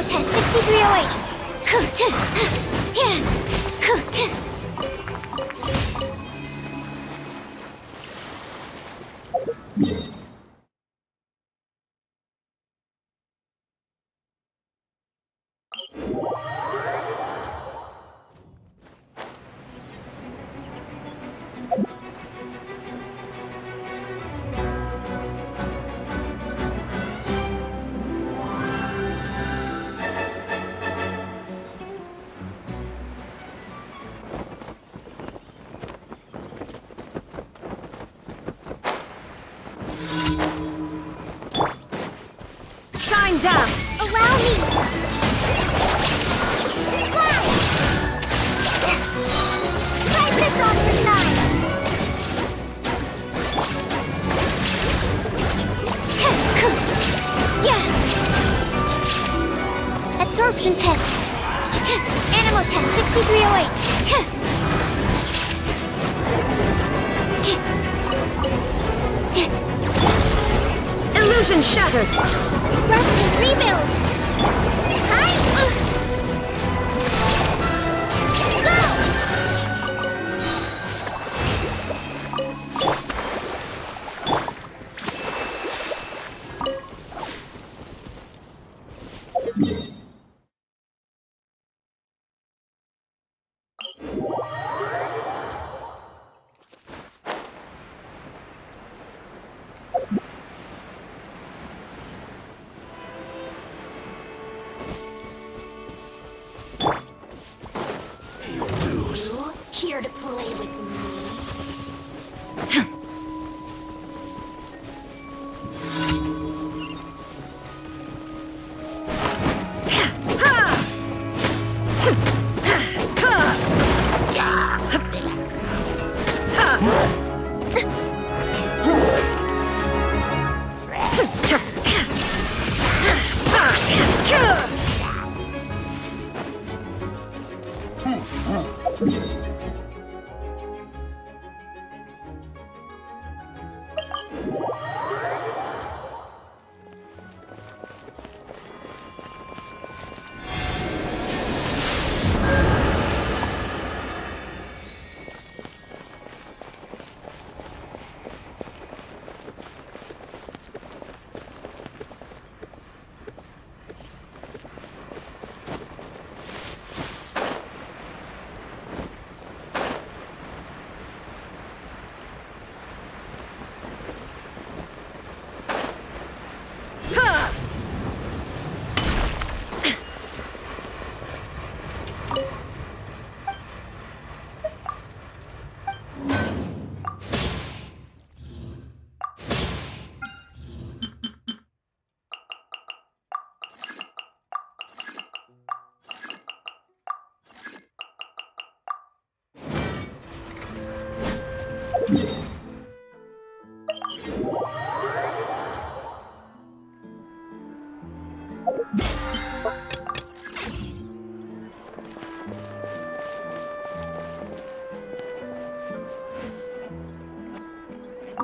Test 6308. Shine down! Allow me! Fly! Light this on the side! Yeah! Absorption test! Animal test 6308! Illusion shattered! Rust and rebuild! Hi! Go!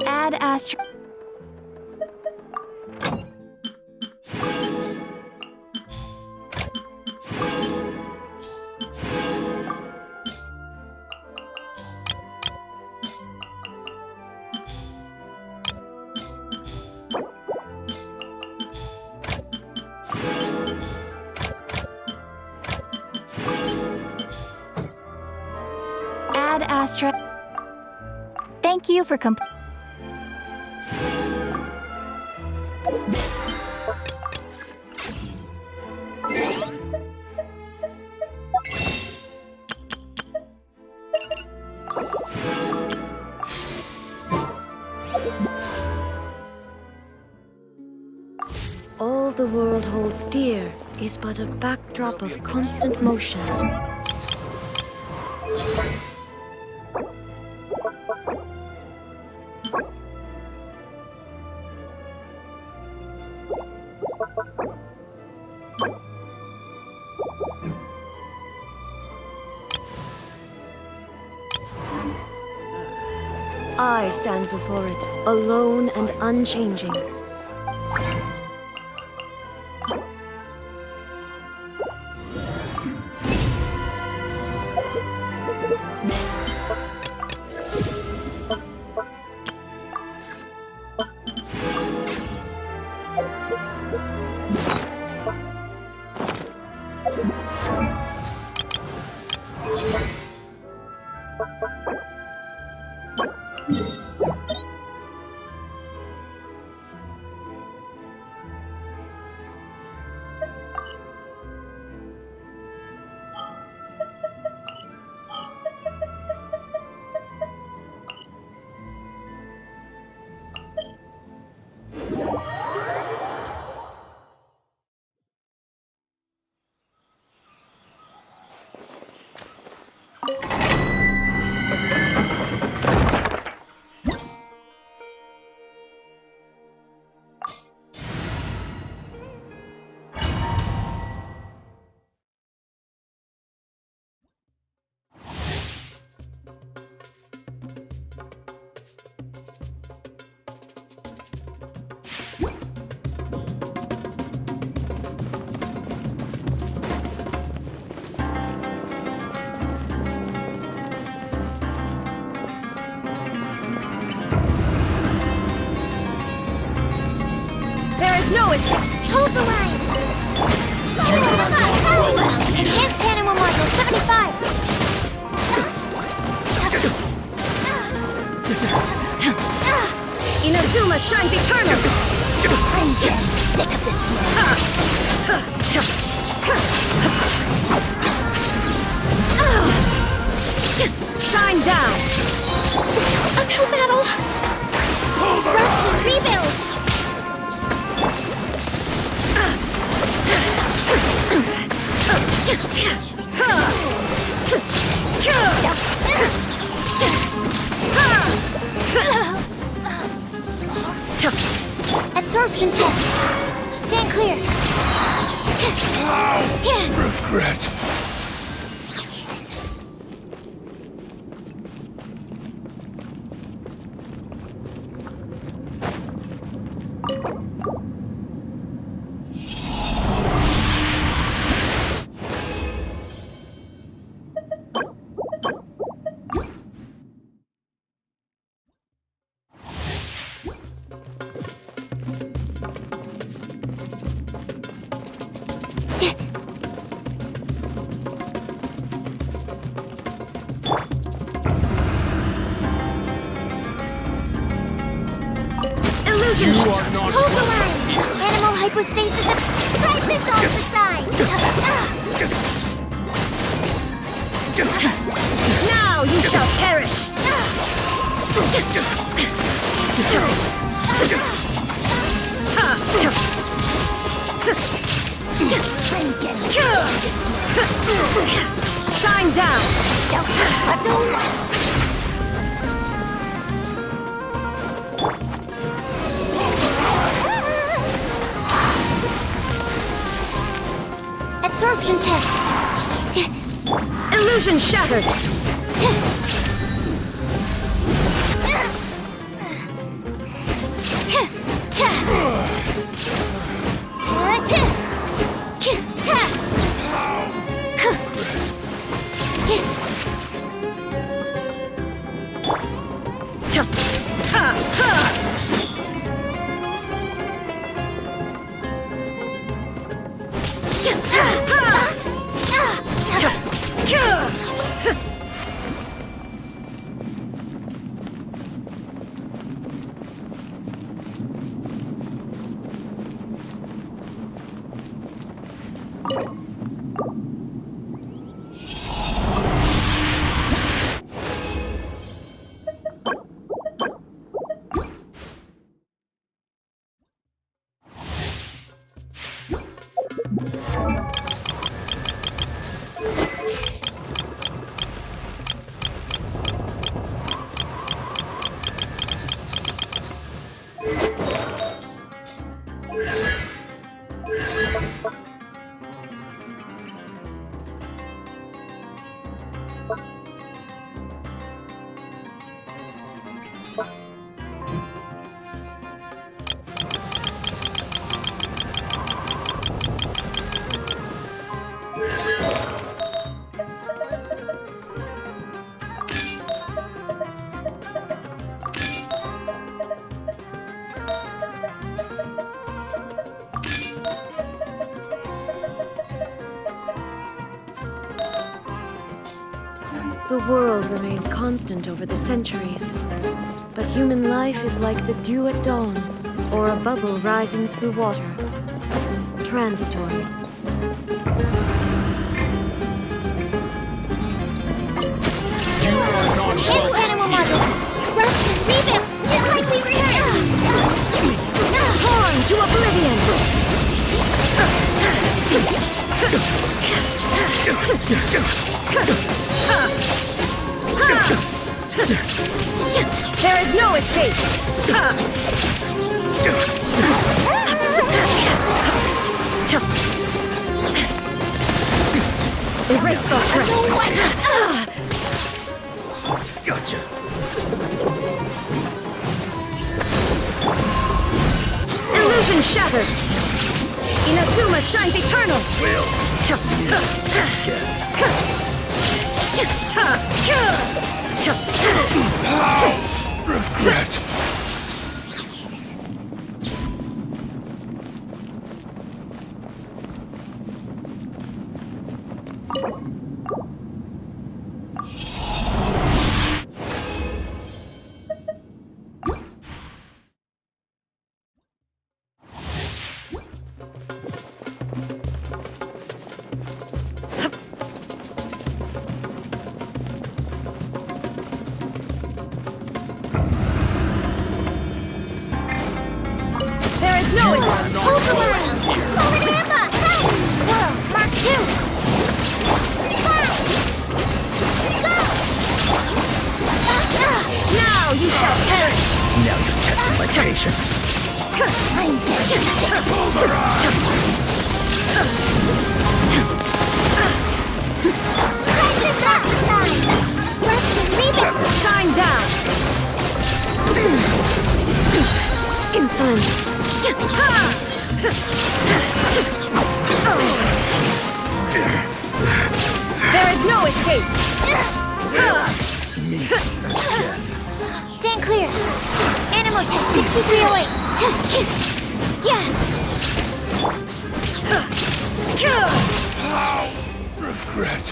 Add astro. Add astra. Thank you for All the world holds dear is but a backdrop of constant motion. I stand before it, alone and unchanging. No, it's... Hold the line! Oh, well! Enhanced Animal Module 75! Inazuma shines eternal! I'm getting sick of this Shine down! Uphill battle! Rest and rebuild! Absorption test. Stand clear. Regret. Illusion! You are not Hold the welcome line! here. Animal hypostasis. Ride this on for size. Now you shall perish! Shine down! Absorption test. Illusion shattered! The world remains constant over the centuries, but human life is like the dew at dawn, or a bubble rising through water. Transitory. It's animal models. Rustin, leave him, just like we rehearsed. Torn to oblivion! There is no escape! Erase all threats! Gotcha. Illusion shattered! Inazuma shines eternal! Regret. No escape! Pokemon! Komanamba! Hey! Swirl! Mark 2! Fly! Go! Now you shall perish! Now you're testing my patience. I'm dead. Fight this off the side! Rustin, leave it! Shine down! Insolent! There is no escape! Meet again. Stand clear. Animal test 6308. Yeah. Regret.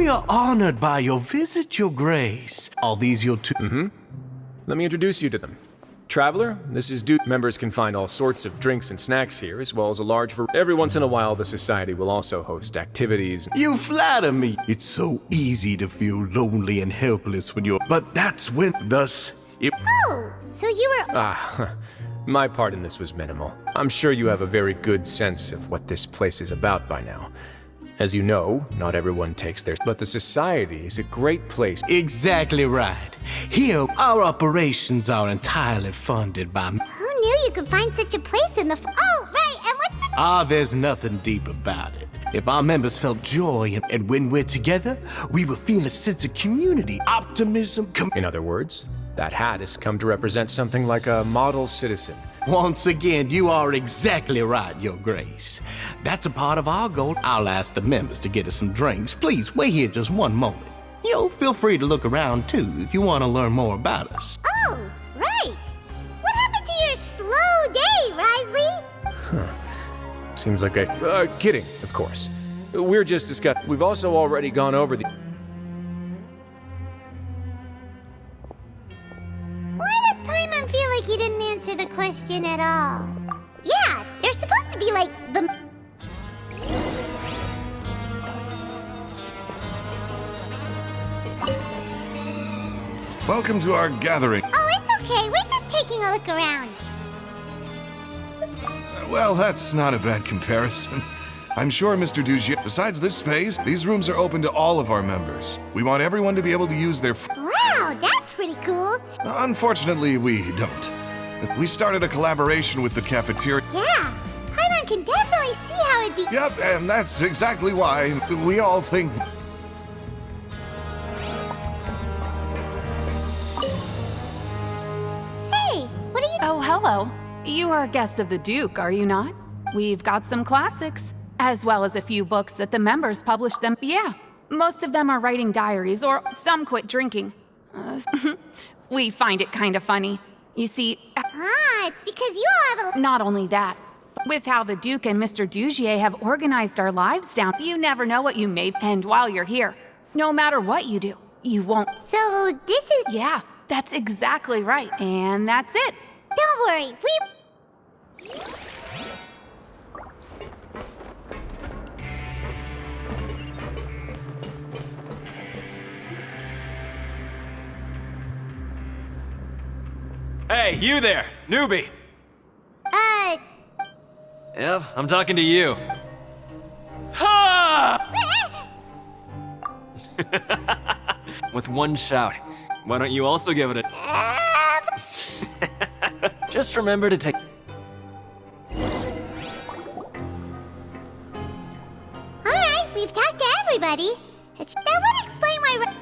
We are honored by your visit, Your Grace. Are these your two? Let me introduce you to them. Traveler, this is Duke. Members can find all sorts of drinks and snacks here, as well as a large Every once in a while, the Society will also host activities. You flatter me. It's so easy to feel lonely and helpless when you're... But that's when... Thus, it... Oh, so you were... My part in this was minimal. I'm sure you have a very good sense of what this place is about by now. As you know, not everyone takes theirs, but the Society is a great place. Exactly right. Here, our operations are entirely funded by... Who knew you could find such a place in the... Oh, right, and what's the... There's nothing deep about it. If our members felt joy and when we're together, we will feel a sense of community, optimism... In other words, that hat has come to represent something like a model citizen. Once again, you are exactly right, Your Grace. That's a part of our goal. I'll ask the members to get us some drinks. Please, wait here just one moment. Feel free to look around, too, if you want to learn more about us. Oh, right. What happened to your slow day, Risley? Seems like kidding, of course. We're just discussing. We've also already gone over the... Why does Paimon feel like he didn't answer the question at all? Yeah, they're supposed to be like the... Welcome to our gathering. Oh, it's okay. We're just taking a look around. Well, that's not a bad comparison. I'm sure, Mr. Dugier, besides this space, these rooms are open to all of our members. We want everyone to be able to use their... Wow, that's pretty cool. Unfortunately, we don't. We started a collaboration with the cafeteria. Yeah, Paimon can definitely see how it'd be... Yep, and that's exactly why we all think... Hey, what are you... Oh, hello. You are guests of the Duke, are you not? We've got some classics, as well as a few books that the members published them. Yeah, most of them are writing diaries, or some quit drinking. We find it kind of funny. You see... it's because you all have a... Not only that, but with how the Duke and Mr. Dugier have organized our lives down, you never know what you may... And while you're here, no matter what you do, you won't... So, this is... Yeah, that's exactly right. And that's it. Don't worry, we... Hey, you there, newbie! Yep, I'm talking to you. Ha! With one shout. Why don't you also give it a... Just remember to take... Alright, we've talked to everybody. That would explain why...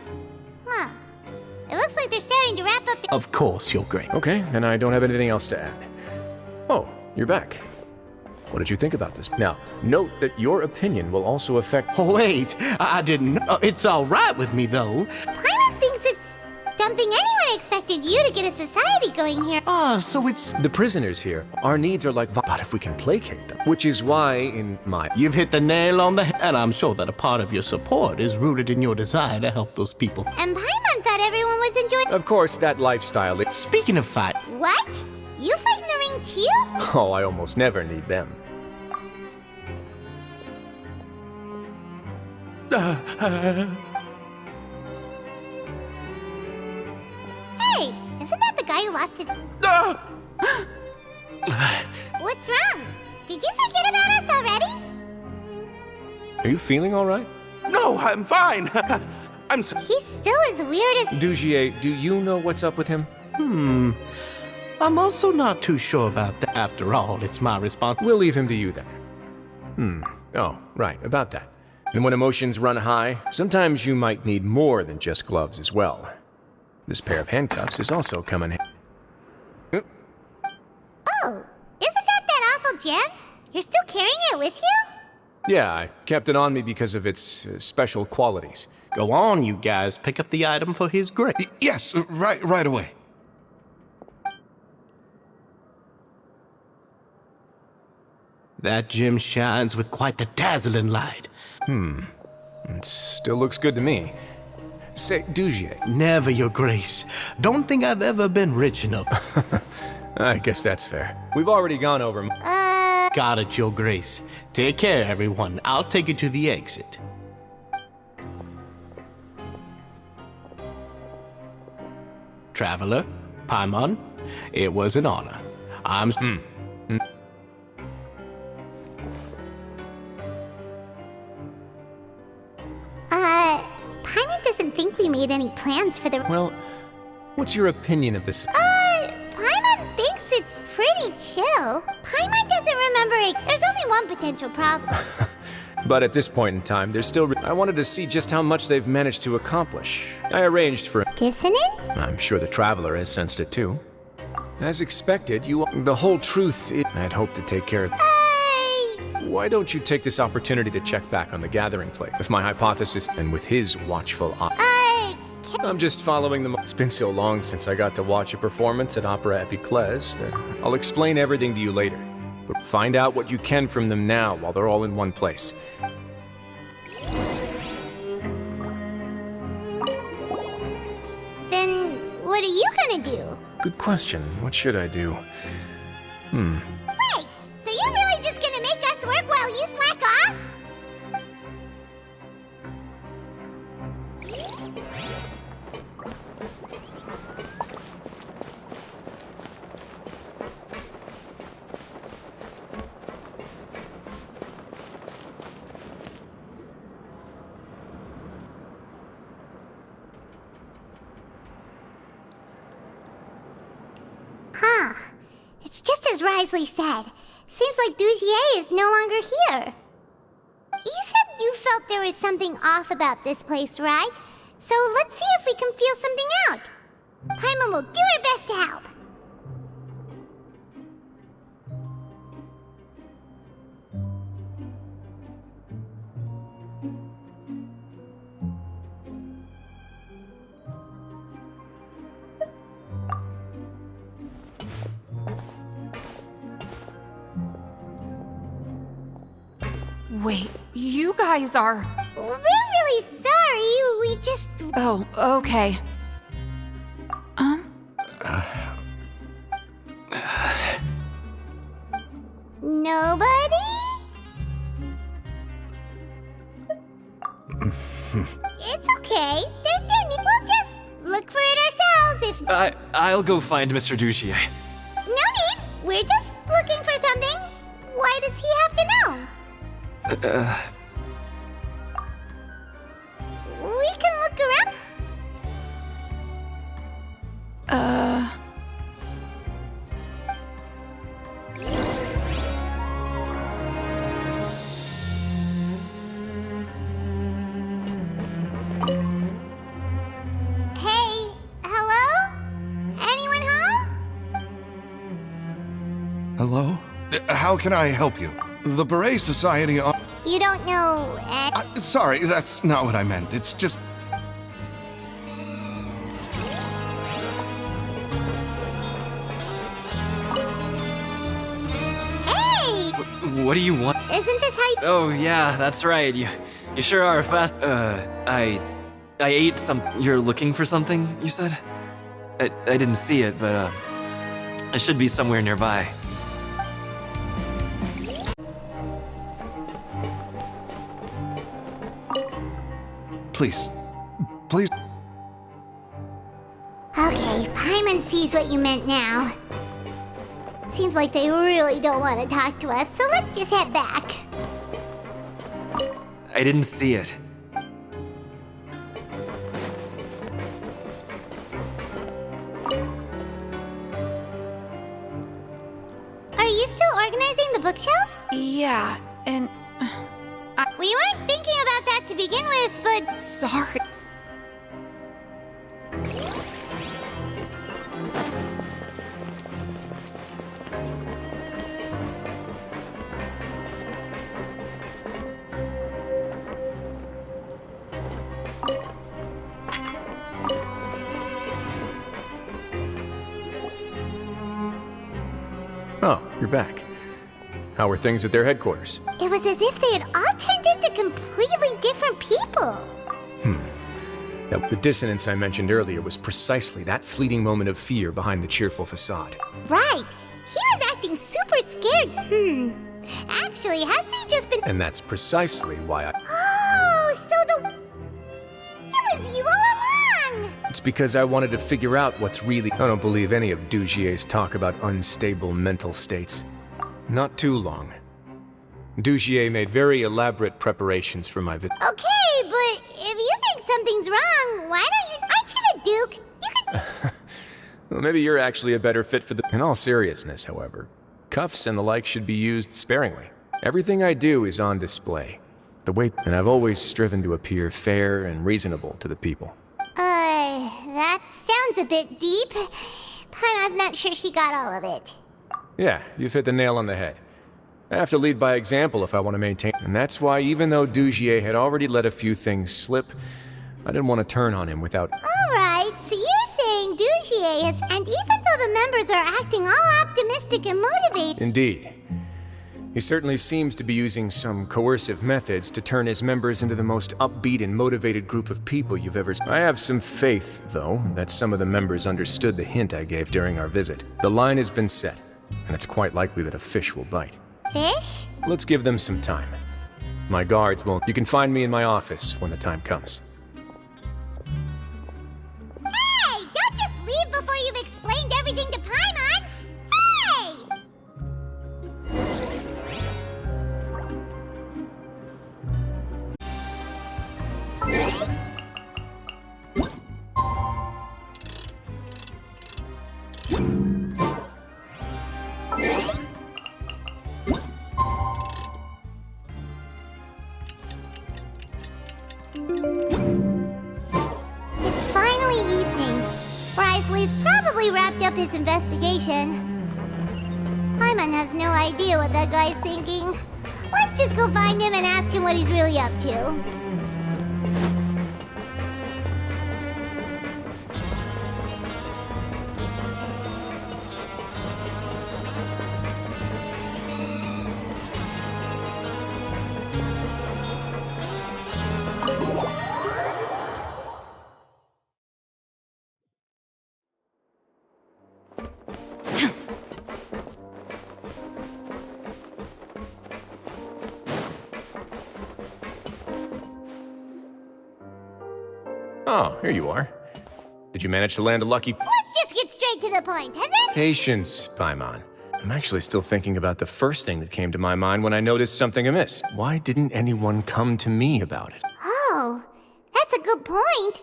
Huh. It looks like they're starting to wrap up the... Of course, Your Grace. Okay, then I don't have anything else to add. Oh, you're back. What did you think about this? Now, note that your opinion will also affect... Oh, wait, I didn't know. It's all right with me, though. Paimon thinks it's something anyone expected you to get a society going here. So it's... The prisoners here, our needs are like... But if we can placate them, which is why, in my... You've hit the nail on the head, and I'm sure that a part of your support is rooted in your desire to help those people. And Paimon thought everyone was enjoying... Of course, that lifestyle... Speaking of fight... What? You fight in the ring too? Oh, I almost never need them. Hey, isn't that the guy who lost his... What's wrong? Did you forget about us already? Are you feeling all right? No, I'm fine. I'm so... He's still as weird as... Dugier, do you know what's up with him? I'm also not too sure about that. After all, it's my responsibility. We'll leave him to you then. Oh, right, about that. And when emotions run high, sometimes you might need more than just gloves as well. This pair of handcuffs is also coming. Oh, isn't that awful gem? You're still carrying it with you? Yeah, I kept it on me because of its special qualities. Go on, you guys. Pick up the item for his grace. Yes, right away. That gem shines with quite the dazzling light. It still looks good to me. Say, Dujier. Never, Your Grace. Don't think I've ever been rich enough. I guess that's fair. We've already gone over. Got it, Your Grace. Take care, everyone. I'll take you to the exit. Traveler, Paimon, it was an honor. Paimon doesn't think we made any plans for the... Well, what's your opinion of this? Paimon thinks it's pretty chill. Paimon doesn't remember it. There's only one potential problem. But at this point in time, there's still... I wanted to see just how much they've managed to accomplish. I arranged for... Dissonance? I'm sure the Traveler has sensed it too. As expected, the whole truth is... I'd hoped to take care of... Why don't you take this opportunity to check back on the gathering place with my hypothesis and with his watchful eye? I'm just following them. It's been so long since I got to watch a performance at Opera Epiclese that I'll explain everything to you later. But find out what you can from them now while they're all in one place. Then what are you gonna do? Good question. What should I do? Wait, so you're really just gonna make us work while you slack off? Huh. It's just as Risley said. Seems like Dujier is no longer here. You said you felt there was something off about this place, right? So let's see if we can feel something out. Paimon will do her best to help. Wait, you guys are... We're really sorry. We just... Oh, okay. Nobody? It's okay. There's no need. We'll just look for it ourselves if... I'll go find Mr. Dujier. No need. We're just looking for something. Why does he have to know? We can look around. Hey, hello? Anyone home? Hello? How can I help you? The Beret Society on... You don't know... Sorry, that's not what I meant. It's just... Hey! What do you want? Isn't this how you... Oh, yeah, that's right. You sure are fast. I ate some... You're looking for something, you said? I didn't see it, but, it should be somewhere nearby. Please. Please. Okay, Paimon sees what you meant now. Seems like they really don't want to talk to us, so let's just head back. I didn't see it. Are you still organizing the bookshelves? Yeah, and... We weren't thinking about that to begin with, but... Sorry. Oh, you're back. How were things at their headquarters? It was as if they had all turned into completely different people. Now, the dissonance I mentioned earlier was precisely that fleeting moment of fear behind the cheerful facade. Right. He was acting super scared. Actually, hasn't he just been... And that's precisely why I... Oh, so it was you all along! It's because I wanted to figure out what's really... I don't believe any of Dugier's talk about unstable mental states. Not too long. Dugier made very elaborate preparations for my visit. Okay, but if you think something's wrong, why don't you... Aren't you the Duke? You could... Well, maybe you're actually a better fit for the... In all seriousness, however, cuffs and the like should be used sparingly. Everything I do is on display. The way... And I've always striven to appear fair and reasonable to the people. That sounds a bit deep. Paimon's not sure she got all of it. Yeah, you've hit the nail on the head. I have to lead by example if I want to maintain... And that's why even though Dugier had already let a few things slip, I didn't want to turn on him without... Alright, so you're saying Dugier has... And even though the members are acting all optimistic and motivated... Indeed. He certainly seems to be using some coercive methods to turn his members into the most upbeat and motivated group of people you've ever seen. I have some faith, though, that some of the members understood the hint I gave during our visit. The line has been set, and it's quite likely that a fish will bite. Fish? Let's give them some time. My guards won't... You can find me in my office when the time comes. Hey! Don't just leave before you've explained everything to Paimon! Hey! It's finally evening. Wrisley's probably wrapped up his investigation. Paimon has no idea what that guy's thinking. Let's just go find him and ask him what he's really up to. Oh, here you are. Did you manage to land a lucky... Let's just get straight to the point, has it? Patience, Paimon. I'm actually still thinking about the first thing that came to my mind when I noticed something amiss. Why didn't anyone come to me about it? Oh, that's a good point.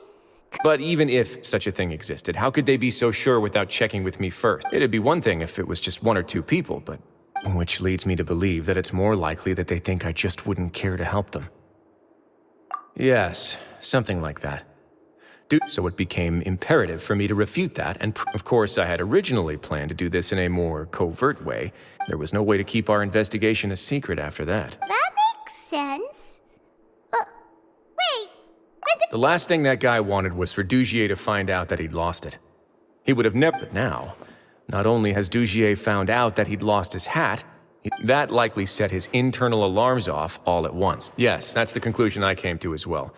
But even if such a thing existed, how could they be so sure without checking with me first? It'd be one thing if it was just one or two people, but... Which leads me to believe that it's more likely that they think I just wouldn't care to help them. Yes, something like that. So it became imperative for me to refute that, and of course I had originally planned to do this in a more covert way. There was no way to keep our investigation a secret after that. That makes sense. Wait. The last thing that guy wanted was for Dugier to find out that he'd lost it. He would have never... But now, not only has Dugier found out that he'd lost his hat, that likely set his internal alarms off all at once. Yes, that's the conclusion I came to as well.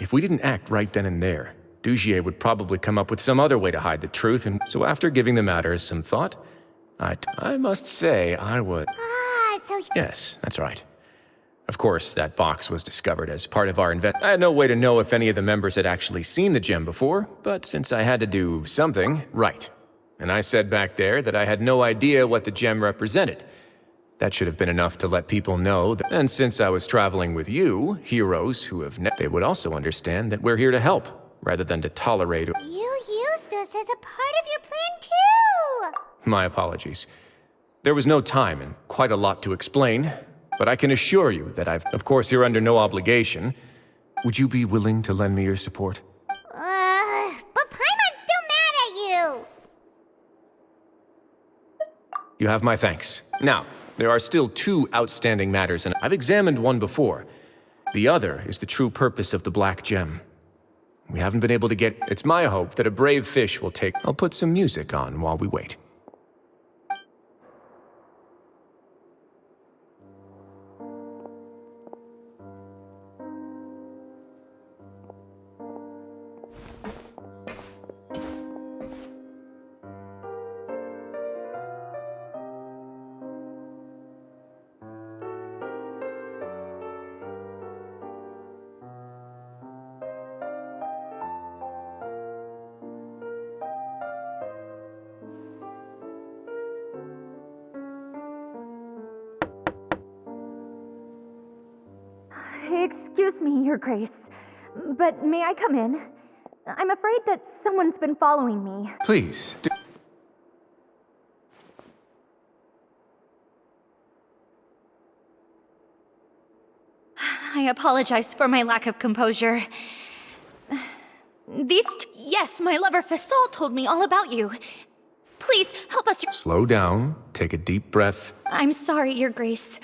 If we didn't act right then and there, Dugier would probably come up with some other way to hide the truth, and so after giving the matter some thought, I must say I would... So... Yes, that's right. Of course, that box was discovered as part of our I had no way to know if any of the members had actually seen the gem before, but since I had to do something, right. And I said back there that I had no idea what the gem represented. That should have been enough to let people know that, and since I was traveling with you, heroes who have they would also understand that we're here to help, rather than to tolerate... You used us as a part of your plan too! My apologies. There was no time and quite a lot to explain, but I can assure you that of course you're under no obligation. Would you be willing to lend me your support? But Paimon's still mad at you! You have my thanks. Now, there are still two outstanding matters, and I've examined one before. The other is the true purpose of the Black Gem. We haven't been able to get... It's my hope that a brave fish will take... I'll put some music on while we wait. Excuse me, Your Grace, but may I come in? I'm afraid that someone's been following me. Please. I apologize for my lack of composure. Yes, my lover Fasol told me all about you. Please, help us. Slow down, take a deep breath. I'm sorry, Your Grace.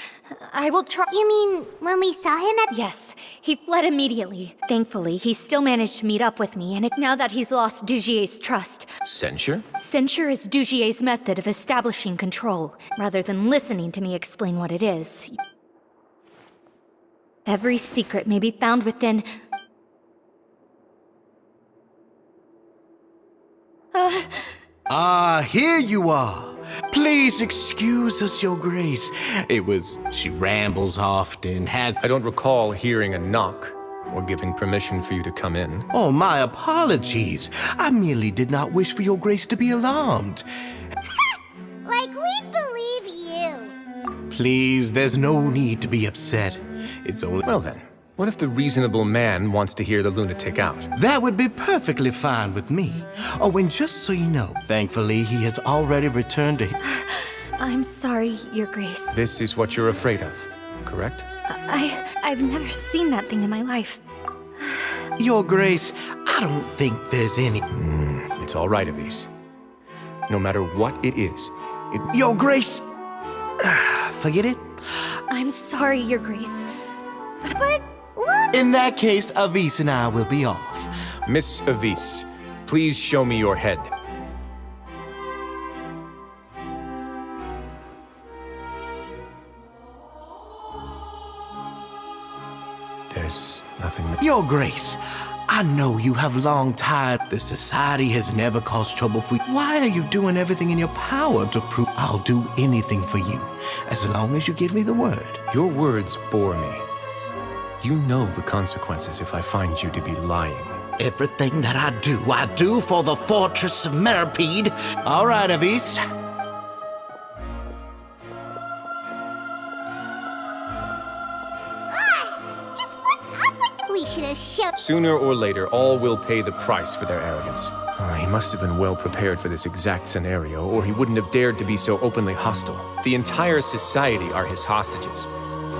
I will try. You mean when we saw him at... Yes, he fled immediately. Thankfully, he still managed to meet up with me, and now that he's lost Dugier's trust. Censure? Censure is Dugier's method of establishing control, rather than listening to me explain what it is. Every secret may be found within... Here you are. Please excuse us, Your Grace. She rambles often, has... I don't recall hearing a knock or giving permission for you to come in. Oh, my apologies. I merely did not wish for Your Grace to be alarmed. Like we'd believe you. Please, there's no need to be upset. It's only... Well then, what if the reasonable man wants to hear the lunatic out? That would be perfectly fine with me. Oh, and just so you know, thankfully he has already returned to... I'm sorry, Your Grace. This is what you're afraid of, correct? I've never seen that thing in my life. Your Grace, I don't think there's any... It's all right, Avise. No matter what it is, Your Grace! Forget it. I'm sorry, Your Grace. But what? In that case, Avise and I will be off. Miss Avise, please show me your head. There's nothing that... Your Grace, I know you have long tired. The society has never caused trouble for you. Why are you doing everything in your power to prove I'll do anything for you, as long as you give me the word? Your words bore me. You know the consequences if I find you to be lying. Everything that I do for the fortress of Meripede. All right, Avise. Just what's up with... We should have shown... Sooner or later, all will pay the price for their arrogance. He must have been well prepared for this exact scenario, or he wouldn't have dared to be so openly hostile. The entire society are his hostages.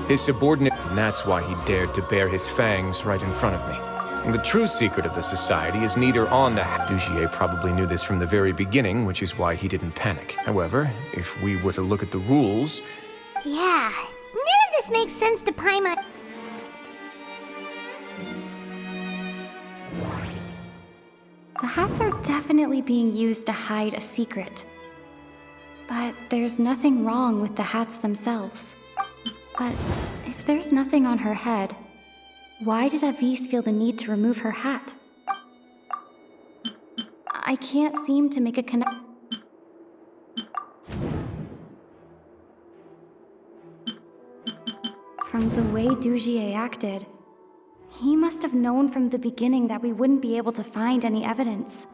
His subordinate, and that's why he dared to bare his fangs right in front of me. And the true secret of the society is neither on the... Dugier probably knew this from the very beginning, which is why he didn't panic. However, if we were to look at the rules... Yeah, none of this makes sense to Paimon. The hats are definitely being used to hide a secret. But there's nothing wrong with the hats themselves. But if there's nothing on her head, why did Avise feel the need to remove her hat? I can't seem to make a connection. From the way Dugier acted, he must have known from the beginning that we wouldn't be able to find any evidence.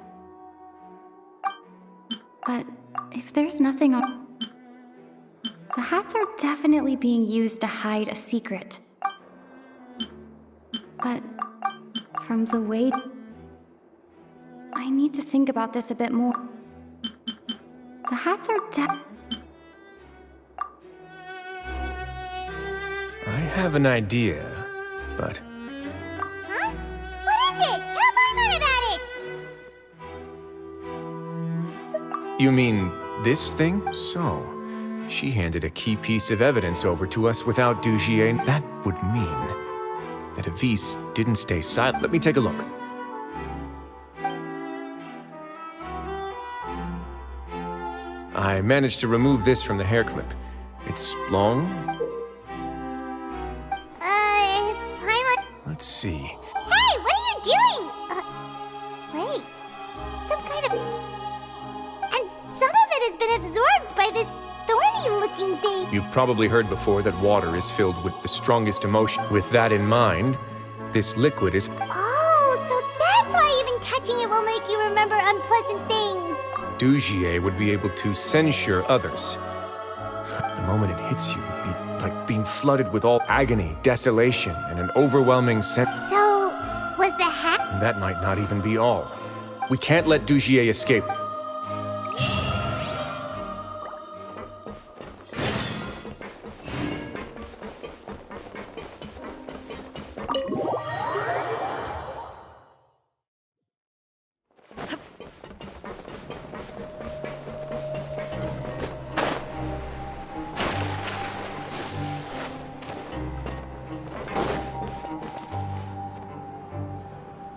But if there's nothing on... The hats are definitely being used to hide a secret. But from the way... I need to think about this a bit more. The hats are I have an idea, but... Huh? What is it? Tell Paimon about it! You mean this thing? So, she handed a key piece of evidence over to us without Dugier. That would mean that Avise didn't stay silent. Let me take a look. I managed to remove this from the hair clip. It's long. Paimon... Let's see. Hey, what are you doing? Wait. Some kind of... And some of it has been absorbed by this thorny-looking thing. You've probably heard before that water is filled with the strongest emotion. With that in mind, this liquid is... Oh, so that's why even touching it will make you remember unpleasant things. Dugier would be able to censure others. The moment it hits you would be like being flooded with all agony, desolation, and an overwhelming sense. So, was the hat? That might not even be all. We can't let Dugier escape.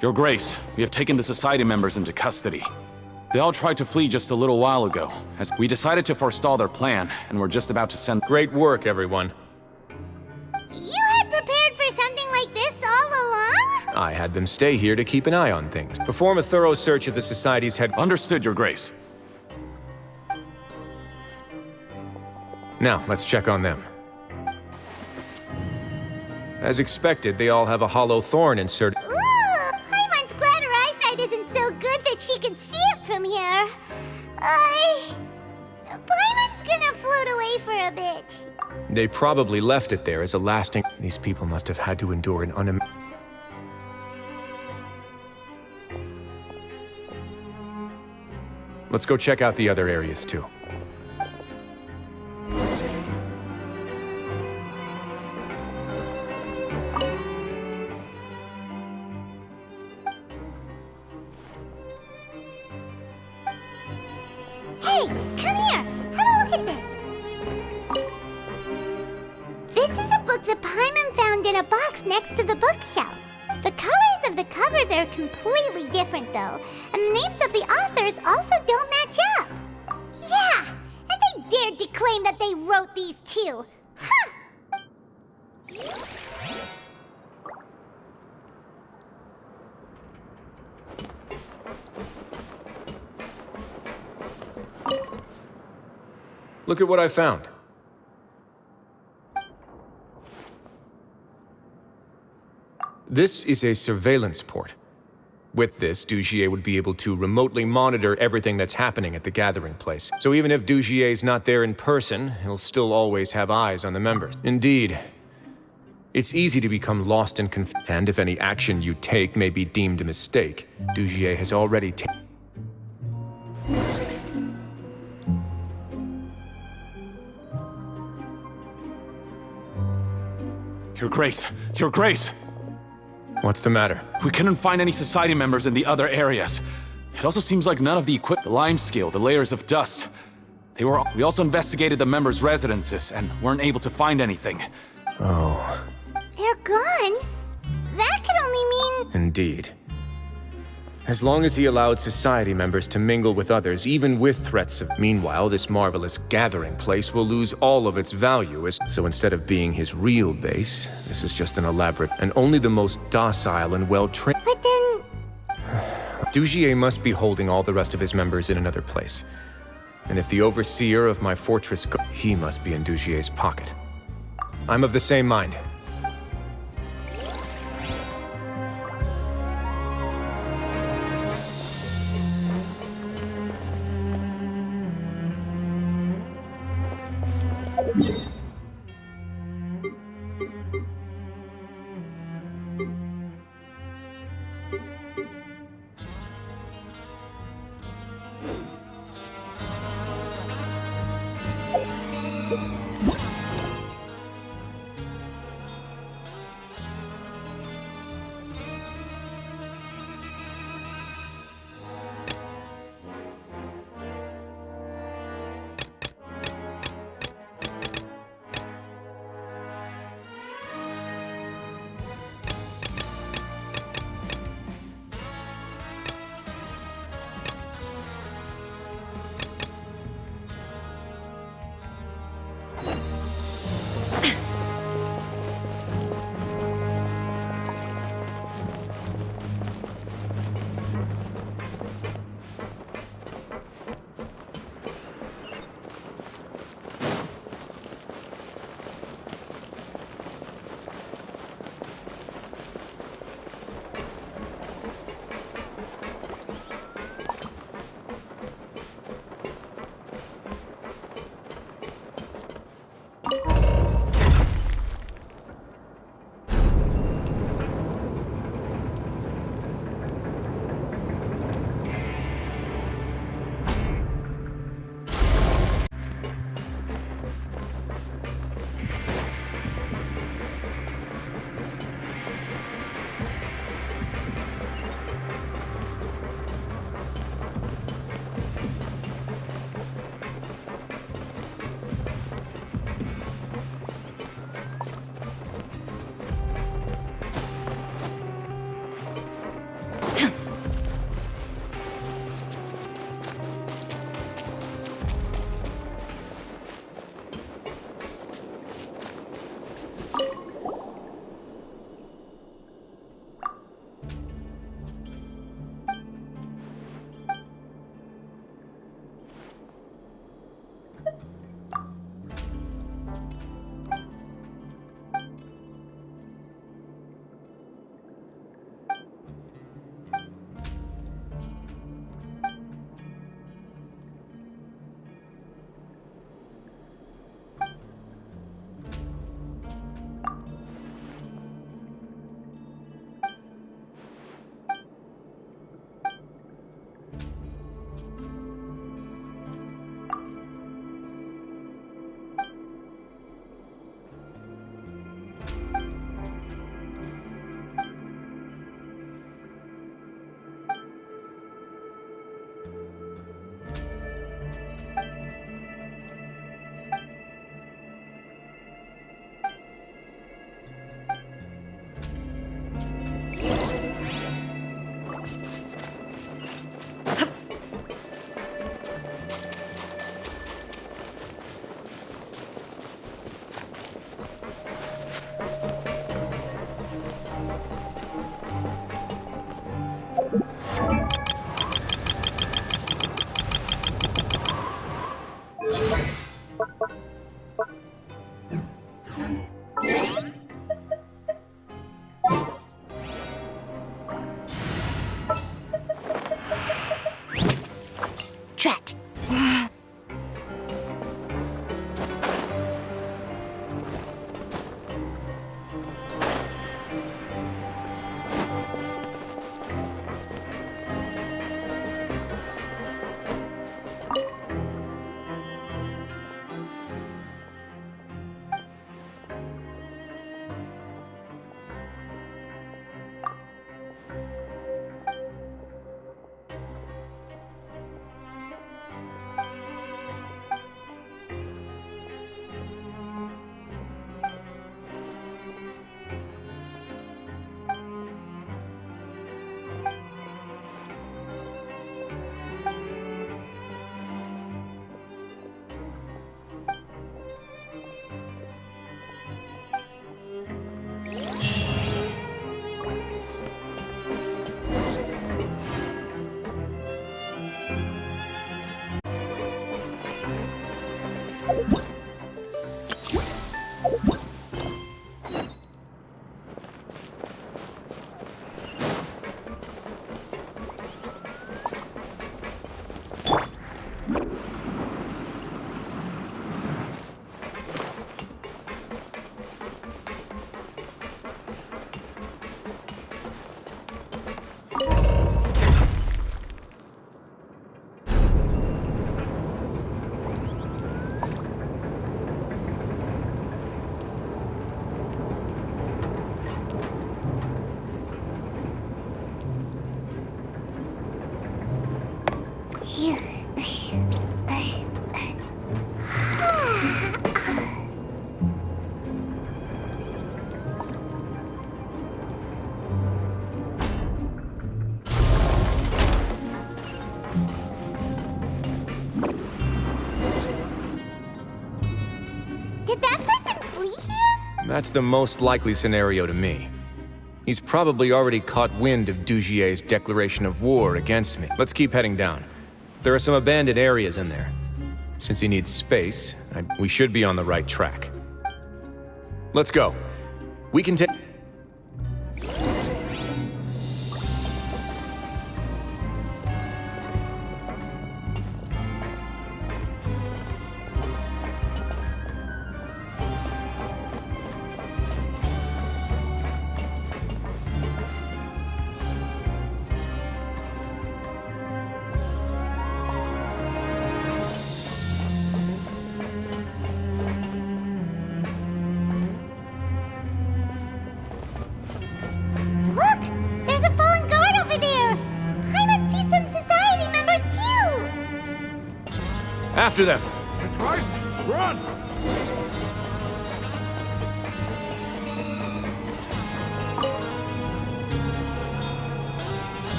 Your Grace, we have taken the Society members into custody. They all tried to flee just a little while ago, as we decided to forestall their plan, and we're just about to send— Great work, everyone. You had prepared for something like this all along? I had them stay here to keep an eye on things. Perform a thorough search of the Society's head— Understood, Your Grace. Now, let's check on them. As expected, they all have a hollow thorn inserted. Paimon's glad her eyesight isn't so good that she can see it from here. Paimon's gonna float away for a bit. They probably left it there as a lasting— These people must have had to endure an Let's go check out the other areas, too. Hey, come here. Have a look at this. This is a book that Paimon found in a box next to the bookshelf. The colors of the covers are completely different, though, and the names of the authors also don't match up. Yeah, and they dared to claim that they wrote these too. Huh! Look at what I found. This is a surveillance port. With this, Dugier would be able to remotely monitor everything that's happening at the gathering place. So even if Dugier's not there in person, he'll still always have eyes on the members. Indeed. It's easy to become lost and and if any action you take may be deemed a mistake, Dugier has already taken. Your Grace! Your Grace! What's the matter? We couldn't find any Society members in the other areas. It also seems like none of the the lime scale, the layers of dust. We also investigated the members' residences and weren't able to find anything. Oh. They're gone? That could only mean... Indeed. As long as he allowed Society members to mingle with others, even with threats of— Meanwhile, this marvelous gathering place will lose all of its value so instead of being his real base, this is just an elaborate— and only the most docile and well-trained— But then... Dugier must be holding all the rest of his members in another place. And if the overseer of my fortress— he must be in Dugier's pocket. I'm of the same mind. Did that person flee here? That's the most likely scenario to me. He's probably already caught wind of Dugier's declaration of war against me. Let's keep heading down. There are some abandoned areas in there. Since he needs space, we should be on the right track. Let's go. We can take... Look! There's a fallen guard over there! Paimon sees some society members too! After them! It's right! Run!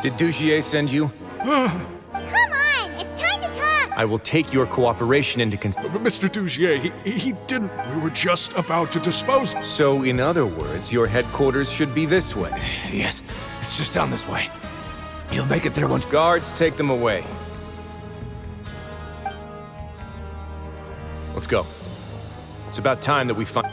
Did Dugier send you? Come on! It's time to talk! I will take your cooperation into Mr. Dugier, he didn't. We were just about to dispose. So, in other words, your headquarters should be this way. Yes, it's just down this way. You'll make it there once. Guards, take them away. Let's go. It's about time that we find...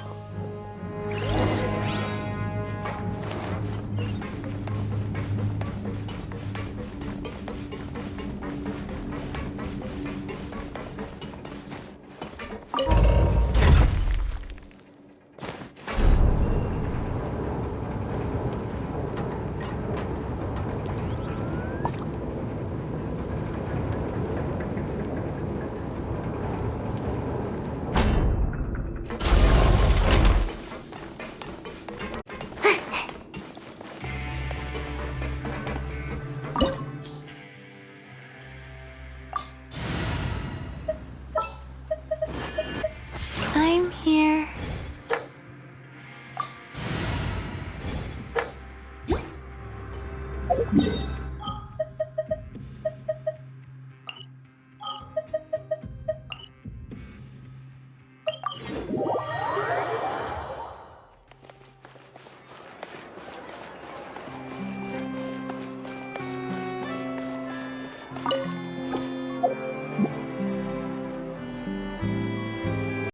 I'm here.